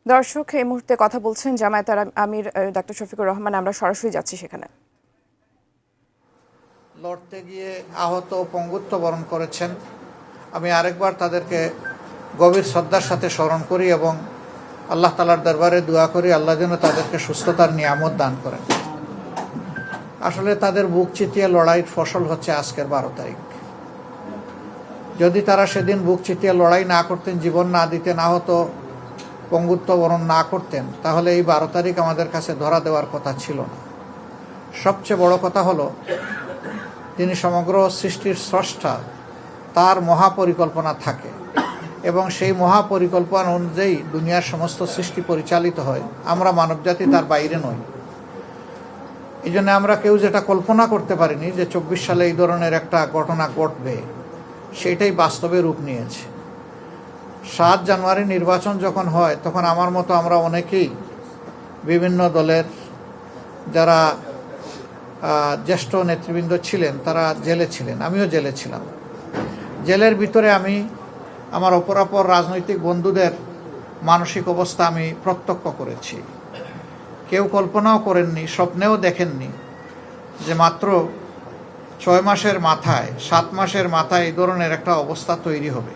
দর্শক এই মুহূর্তে কথা বলছেন জামায়াতের আমির ডাক্তার শফিকুর রহমান। আমরা সরাসরি যাচ্ছি সেখানে। লড়তে গিয়ে আহত পঙ্গুত্ব বরণ করেছেন। আমি আরেকবার তাদেরকে গভীর শ্রদ্ধার সাথে স্মরণ করি এবং আল্লাহ তাআলার দরবারে দোয়া করি আল্লাহ যেন তাদেরকে সুস্থতার নিয়ামত দান করেন। আসলে তাদের বুক চিতিয়ে লড়াইয়ের ফসল হচ্ছে আজকের 12 তারিখ। যদি তারা সেদিন বুক চিতিয়ে লড়াই না করতেন, জীবন না দিতেন, আহত পঙ্গুত্ব বরণ না করতেন, তাহলে এই 12 তারিখ আমাদের কাছে ধরা দেওয়ার কথা ছিল না। সবচেয়ে বড় কথা হলো তিনি সমগ্র সৃষ্টির স্রষ্টা, তার মহাপরিকল্পনা থাকে এবং সেই মহাপরিকল্পনা অনুযায়ী দুনিয়ার সমস্ত সৃষ্টি পরিচালিত হয়। আমরা মানবজাতি তার বাইরে নই। এই জন্য আমরা কেউ যেটা কল্পনা করতে পারিনি যে 24 সালে এই ধরনের একটা ঘটনা ঘটবে, সেটাই বাস্তবে রূপ নিয়েছে। 7 জানুয়ারি নির্বাচন যখন হয় তখন আমার মতো আমরা অনেকেই বিভিন্ন দলের যারা জ্যেষ্ঠ নেতৃবৃন্দ ছিলেন তারা জেলে ছিলেন, আমিও জেলে ছিলাম। জেলের ভিতরে আমি আমার অপরাপর রাজনৈতিক বন্ধুদের মানসিক অবস্থা আমি প্রত্যক্ষ করেছি। কেউ কল্পনাও করেননি, স্বপ্নেও দেখেননি যে মাত্র 6 মাসের মাথায়, 7 মাসের মাথায় এই ধরনের একটা অবস্থা তৈরি হবে।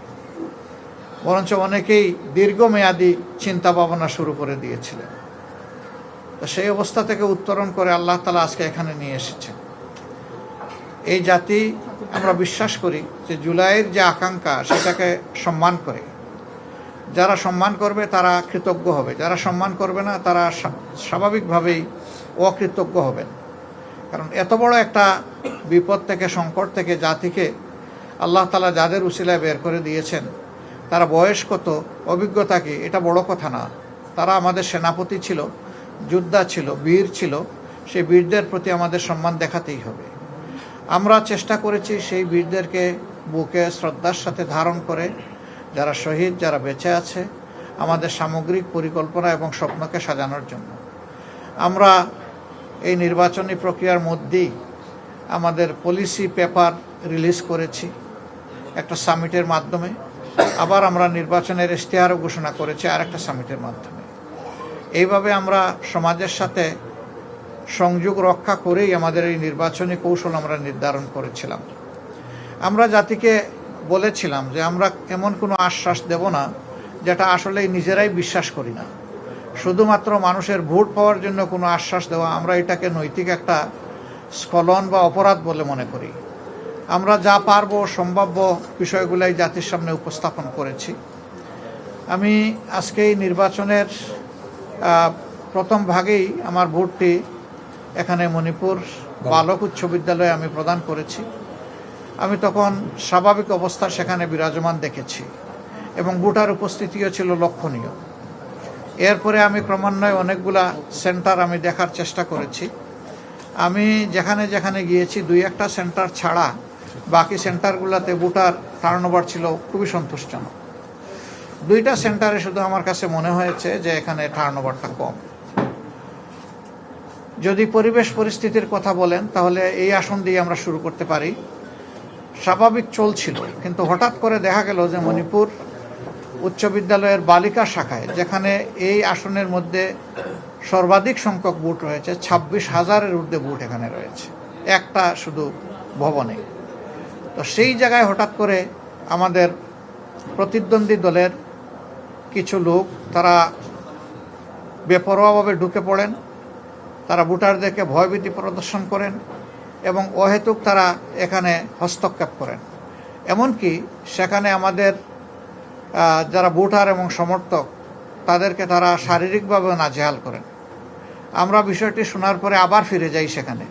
বরঞ্চ অনেকেই দীর্ঘমেয়াদী চিন্তা ভাবনা শুরু করে দিয়েছিলেন। তো সেই অবস্থা থেকে উত্তরণ করে আল্লাহ তাআলা আজকে এখানে নিয়ে এসেছেন। এই জাতি, আমরা বিশ্বাস করি যে জুলাইয়ের যে আকাঙ্ক্ষা সেটাকে সম্মান করে। যারা সম্মান করবে তারা কৃতজ্ঞ হবে, যারা সম্মান করবে না তারা স্বাভাবিকভাবেই অকৃতজ্ঞ হবেন। কারণ এত বড় একটা বিপদ থেকে, সংকট থেকে জাতিকে আল্লাহ তাআলা যাদের উসিলায় বের করে দিয়েছেন, তারা বয়স কত, অভিজ্ঞতা কি, এটা বড় কথা না। তারা আমাদের সেনাপতি ছিল, যোদ্ধা ছিল, বীর ছিল। সেই বীরদের প্রতি আমাদের সম্মান দেখাতেই হবে। আমরা চেষ্টা করেছি সেই বীরদেরকে বুকে শ্রদ্ধার সাথে ধারণ করে যারা শহীদ, যারা বেঁচে আছে, আমাদের সামগ্রিক পরিকল্পনা এবং স্বপ্নকে সাজানোর জন্য। আমরা এই নির্বাচনী প্রক্রিয়ার মধ্যেই আমাদের পলিসি পেপার রিলিজ করেছি একটা সামিটের মাধ্যমে। আবার আমরা নির্বাচনের ইশতেহারও ঘোষণা করেছি আরেকটা সামিটের মাধ্যমে। এইভাবে আমরা সমাজের সাথে সংযোগ রক্ষা করেই আমাদের এই নির্বাচনী কৌশল আমরা নির্ধারণ করেছিলাম। আমরা জাতিকে বলেছিলাম যে আমরা এমন কোনো আশ্বাস দেব না যেটা আসলে নিজেরাই বিশ্বাস করি না। শুধুমাত্র মানুষের ভোট পাওয়ার জন্য কোনো আশ্বাস দেওয়া, আমরা এটাকে নৈতিক একটা স্খলন বা অপরাধ বলে মনে করি। আমরা যা পারবো সম্ভাব্য বিষয়গুলাই জাতির সামনে উপস্থাপন করেছি। আমি আজকে এই নির্বাচনের প্রথম ভাগেই আমার ভোটটি এখানে মণিপুর বালক উচ্চ বিদ্যালয়ে আমি প্রদান করেছি। আমি তখন স্বাভাবিক অবস্থা সেখানে বিরাজমান দেখেছি এবং ভোটার উপস্থিতিও ছিল লক্ষণীয়। এরপরে আমি ক্রমান্বয়ে অনেকগুলা সেন্টার আমি দেখার চেষ্টা করেছি। আমি যেখানে যেখানে গিয়েছি 2-1টা সেন্টার ছাড়া বাকি সেন্টারগুলোতে ভোটার টার্নওভার ছিল খুবই সন্তুষ্টজনক। 2টা সেন্টারে শুধু আমার কাছে মনে হয়েছে যে এখানে টার্নওভারটা কম। যদি পরিবেশ পরিস্থিতির কথা বলেন তাহলে এই আসন দিয়ে আমরা শুরু করতে পারি। স্বাভাবিক চলছিল, কিন্তু হঠাৎ করে দেখা গেল যে মণিপুর উচ্চ বিদ্যালয়ের বালিকা শাখায়, যেখানে এই আসনের মধ্যে সর্বাধিক সংখ্যক ভোট রয়েছে, 26,000-এর ঊর্ধ্বে ভোট এখানে রয়েছে একটা শুধু ভবনে। তো সেই জায়গায় হঠাৎ করে আমাদের প্রতিদ্বন্দ্বী দলের কিছু লোক তারা বেপরোয়াভাবে ঢুকে পড়েন, তারা ভোটারদেরকে ভয়ভীতি প্রদর্শন করেন এবং অহেতুক তারা এখানে হস্তক্ষেপ করেন। এমনকি সেখানে আমাদের যারা ভোটার এবং সমর্থক তাদেরকে তারা শারীরিকভাবে নাজেহাল করেন। আমরা বিষয়টি শোনার পরে আবার ফিরে যাই সেখানে